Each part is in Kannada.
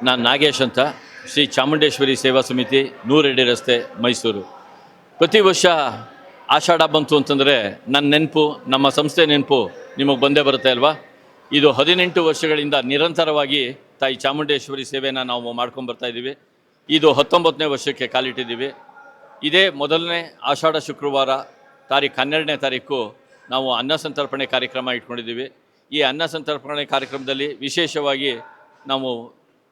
ನಾನು ನಾಗೇಶ್ ಅಂತ, ಶ್ರೀ ಚಾಮುಂಡೇಶ್ವರಿ ಸೇವಾ ಸಮಿತಿ, ನೂರೆಡ್ಡಿ ರಸ್ತೆ, ಮೈಸೂರು. ಪ್ರತಿ ವರ್ಷ ಆಷಾಢ ಬಂತು ಅಂತಂದರೆ ನನ್ನ ನೆನಪು, ನಮ್ಮ ಸಂಸ್ಥೆ ನೆನಪು ನಿಮಗೆ ಬಂದೇ ಬರುತ್ತೆ ಅಲ್ವಾ. ಇದು 18 ವರ್ಷಗಳಿಂದ ನಿರಂತರವಾಗಿ ತಾಯಿ ಚಾಮುಂಡೇಶ್ವರಿ ಸೇವೆನ ನಾವು ಮಾಡ್ಕೊಂಬರ್ತಾಯಿದ್ದೀವಿ. ಇದು 19ನೇ ವರ್ಷಕ್ಕೆ ಕಾಲಿಟ್ಟಿದ್ದೀವಿ. ಇದೇ ಮೊದಲನೇ ಆಷಾಢ ಶುಕ್ರವಾರ ತಾರೀಕು 12ನೇ ತಾರೀಕು ನಾವು ಅನ್ನ ಸಂತರ್ಪಣೆ ಕಾರ್ಯಕ್ರಮ ಇಟ್ಕೊಂಡಿದ್ದೀವಿ. ಈ ಅನ್ನ ಸಂತರ್ಪಣೆ ಕಾರ್ಯಕ್ರಮದಲ್ಲಿ ವಿಶೇಷವಾಗಿ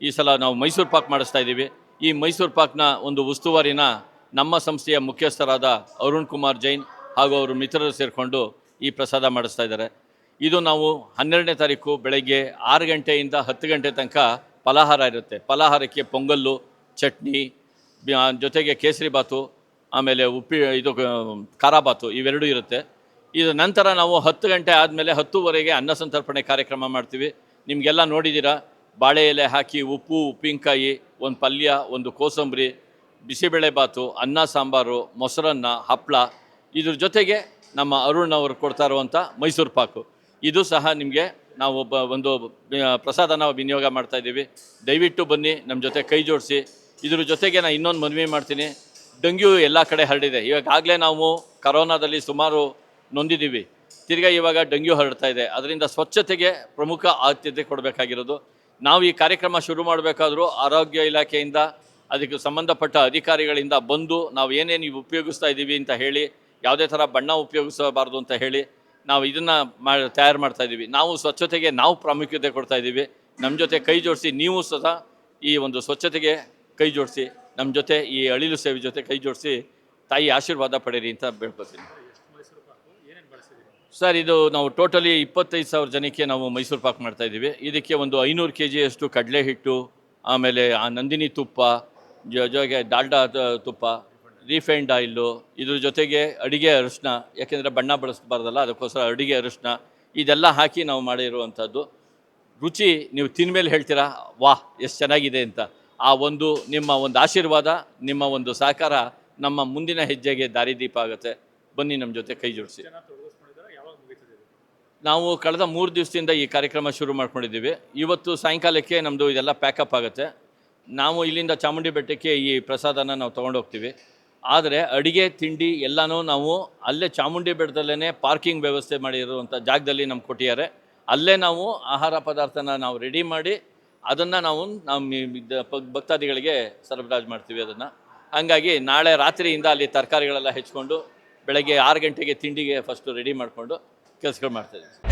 ಈ ಸಲ ನಾವು ಮೈಸೂರು ಪಾಕ್ ಮಾಡಿಸ್ತಾ ಇದ್ದೀವಿ. ಈ ಮೈಸೂರು ಪಾಕ್ನ ಒಂದು ಉಸ್ತುವಾರಿನ ನಮ್ಮ ಸಂಸ್ಥೆಯ ಮುಖ್ಯಸ್ಥರಾದ ಅರುಣ್ ಕುಮಾರ್ ಜೈನ್ ಹಾಗೂ ಅವರು ಮಿತ್ರರು ಸೇರಿಕೊಂಡು ಈ ಪ್ರಸಾದ ಮಾಡಿಸ್ತಾ ಇದ್ದಾರೆ. ಇದು ನಾವು 12ನೇ ತಾರೀಕು ಬೆಳಗ್ಗೆ 6 ಗಂಟೆಯಿಂದ 10 ಗಂಟೆ ತನಕ ಫಲಾಹಾರ ಇರುತ್ತೆ. ಫಲಾಹಾರಕ್ಕೆ ಪೊಂಗಲ್ಲು, ಚಟ್ನಿ, ಜೊತೆಗೆ ಕೇಸರಿ ಬಾತು, ಆಮೇಲೆ ಖಾರ ಬಾತು ಇವೆರಡೂ ಇರುತ್ತೆ. ಇದು ನಂತರ ನಾವು 10 ಗಂಟೆ ಆದಮೇಲೆ 10:30ಗೆ ಅನ್ನ ಸಂತರ್ಪಣೆ ಕಾರ್ಯಕ್ರಮ ಮಾಡ್ತೀವಿ. ನಿಮಗೆಲ್ಲ ನೋಡಿದ್ದೀರಾ, ಬಾಳೆ ಎಲೆ ಹಾಕಿ ಉಪ್ಪಿನಕಾಯಿ, ಒಂದು ಪಲ್ಯ, ಒಂದು ಕೋಸಂಬರಿ, ಬಿಸಿಬೇಳೆ ಬಾತು, ಅನ್ನ ಸಾಂಬಾರು, ಮೊಸರನ್ನ, ಹಪ್ಪಳ, ಇದ್ರ ಜೊತೆಗೆ ನಮ್ಮ ಅರುಣ್ ಅವರು ಕೊಡ್ತಾ ಇರುವಂಥ ಮೈಸೂರು ಪಾಕು, ಇದು ಸಹ ನಿಮಗೆ ನಾವು ಒಂದು ಪ್ರಸಾದನ ವಿನಿಯೋಗ ಮಾಡ್ತಾಯಿದ್ದೀವಿ. ದಯವಿಟ್ಟು ಬನ್ನಿ, ನಮ್ಮ ಜೊತೆ ಕೈ ಜೋಡಿಸಿ. ಇದ್ರ ಜೊತೆಗೆ ನಾನು ಇನ್ನೊಂದು ಮನವಿ ಮಾಡ್ತೀನಿ. ಡೆಂಗ್ಯೂ ಎಲ್ಲ ಕಡೆ ಹರಡಿದೆ. ಇವಾಗಲೇ ನಾವು ಕರೋನಾದಲ್ಲಿ ಸುಮಾರು ನೊಂದಿದ್ದೀವಿ. ತಿರ್ಗಾ ಇವಾಗ ಡೆಂಗ್ಯೂ ಹರಡ್ತಾ ಇದೆ. ಅದರಿಂದ ಸ್ವಚ್ಛತೆಗೆ ಪ್ರಮುಖ ಆದ್ಯತೆ ಕೊಡಬೇಕಾಗಿರೋದು. ನಾವು ಈ ಕಾರ್ಯಕ್ರಮ ಶುರು ಮಾಡಬೇಕಾದ್ರೂ ಆರೋಗ್ಯ ಇಲಾಖೆಯಿಂದ, ಅದಕ್ಕೆ ಸಂಬಂಧಪಟ್ಟ ಅಧಿಕಾರಿಗಳಿಂದ ಬಂದು ನಾವು ಏನೇನು ಉಪಯೋಗಿಸ್ತಾ ಇದ್ದೀವಿ ಅಂತ ಹೇಳಿ, ಯಾವುದೇ ಥರ ಬಣ್ಣ ಉಪಯೋಗಿಸಬಾರ್ದು ಅಂತ ಹೇಳಿ ನಾವು ಇದನ್ನು ತಯಾರು ಮಾಡ್ತಾಯಿದ್ದೀವಿ. ನಾವು ಸ್ವಚ್ಛತೆಗೆ ನಾವು ಪ್ರಾಮುಖ್ಯತೆ ಕೊಡ್ತಾಯಿದ್ದೀವಿ. ನಮ್ಮ ಜೊತೆ ಕೈ ಜೋಡಿಸಿ, ನೀವು ಸಹ ಈ ಒಂದು ಸ್ವಚ್ಛತೆಗೆ ಕೈ ಜೋಡಿಸಿ, ನಮ್ಮ ಜೊತೆ ಈ ಅಳಿಲು ಸೇವೆ ಜೊತೆ ಕೈ ಜೋಡಿಸಿ ತಾಯಿ ಆಶೀರ್ವಾದ ಪಡೀರಿ ಅಂತ ಬೇಡ್ಕೊತೀನಿ. ಸರ್, ಇದು ನಾವು ಟೋಟಲಿ 25,000 ಜನಕ್ಕೆ ನಾವು ಮೈಸೂರು ಪಾಕ್ ಮಾಡ್ತಾಯಿದ್ದೀವಿ. ಇದಕ್ಕೆ ಒಂದು 500 kgಯಷ್ಟು ಕಡಲೆ ಹಿಟ್ಟು, ಆಮೇಲೆ ಆ ನಂದಿನಿ ತುಪ್ಪ, ಜೊತೆಗೆ ಡಾಲ್ಡಾ ತುಪ್ಪ, ರೀಫೈಂಡ್ ಆಯಿಲ್ಲು, ಇದ್ರ ಜೊತೆಗೆ ಅಡುಗೆ ಅರಿಶಿನ, ಯಾಕೆಂದರೆ ಬಣ್ಣ ಬಳಸಬಾರ್ದಲ್ಲ, ಅದಕ್ಕೋಸ್ಕರ ಅಡುಗೆ ಅರಿಶಿನ, ಇದೆಲ್ಲ ಹಾಕಿ ನಾವು ಮಾಡಿರುವಂಥದ್ದು. ರುಚಿ ನೀವು ತಿಂದಮೇಲೆ ಹೇಳ್ತೀರಾ, ವಾಹ್ ಎಷ್ಟು ಚೆನ್ನಾಗಿದೆ ಅಂತ. ನಿಮ್ಮ ಒಂದು ಆಶೀರ್ವಾದ, ನಿಮ್ಮ ಒಂದು ಸಹಕಾರ ನಮ್ಮ ಮುಂದಿನ ಹೆಜ್ಜೆಗೆ ದಾರಿದೀಪ ಆಗುತ್ತೆ. ಬನ್ನಿ, ನಮ್ಮ ಜೊತೆ ಕೈ ಜೋಡಿಸಿ. ನಾವು ಕಳೆದ 3 ದಿವಸದಿಂದ ಈ ಕಾರ್ಯಕ್ರಮ ಶುರು ಮಾಡ್ಕೊಂಡಿದ್ದೀವಿ. ಇವತ್ತು ಸಾಯಂಕಾಲಕ್ಕೆ ನಮ್ಮದು ಇದೆಲ್ಲ ಪ್ಯಾಕಪ್ ಆಗುತ್ತೆ. ನಾವು ಇಲ್ಲಿಂದ ಚಾಮುಂಡಿ ಬೆಟ್ಟಕ್ಕೆ ಈ ಪ್ರಸಾದನ ನಾವು ತೊಗೊಂಡೋಗ್ತೀವಿ. ಆದರೆ ಅಡುಗೆ ತಿಂಡಿ ಎಲ್ಲನೂ ನಾವು ಅಲ್ಲೇ ಚಾಮುಂಡಿ ಬೆಟ್ಟದಲ್ಲೇ ಪಾರ್ಕಿಂಗ್ ವ್ಯವಸ್ಥೆ ಮಾಡಿರುವಂಥ ಜಾಗದಲ್ಲಿ ನಮ್ಗೆ ಕೊಟ್ಟಿದ್ದಾರೆ. ಅಲ್ಲೇ ನಾವು ಆಹಾರ ಪದಾರ್ಥನ ನಾವು ರೆಡಿ ಮಾಡಿ ಅದನ್ನು ನಮ್ಮ ಭಕ್ತಾದಿಗಳಿಗೆ ಸರಬರಾಜು ಮಾಡ್ತೀವಿ ಅದನ್ನು. ಹಾಗಾಗಿ ನಾಳೆ ರಾತ್ರಿಯಿಂದ ಅಲ್ಲಿ ತರಕಾರಿಗಳೆಲ್ಲ ಹೆಚ್ಕೊಂಡು ಬೆಳಗ್ಗೆ 6 ಗಂಟೆಗೆ ತಿಂಡಿಗೆ ಫಸ್ಟು ರೆಡಿ ಮಾಡಿಕೊಂಡು ಕೆಲಸಗಳು ಮಾಡ್ತಾಯಿದ್ದೀವಿ.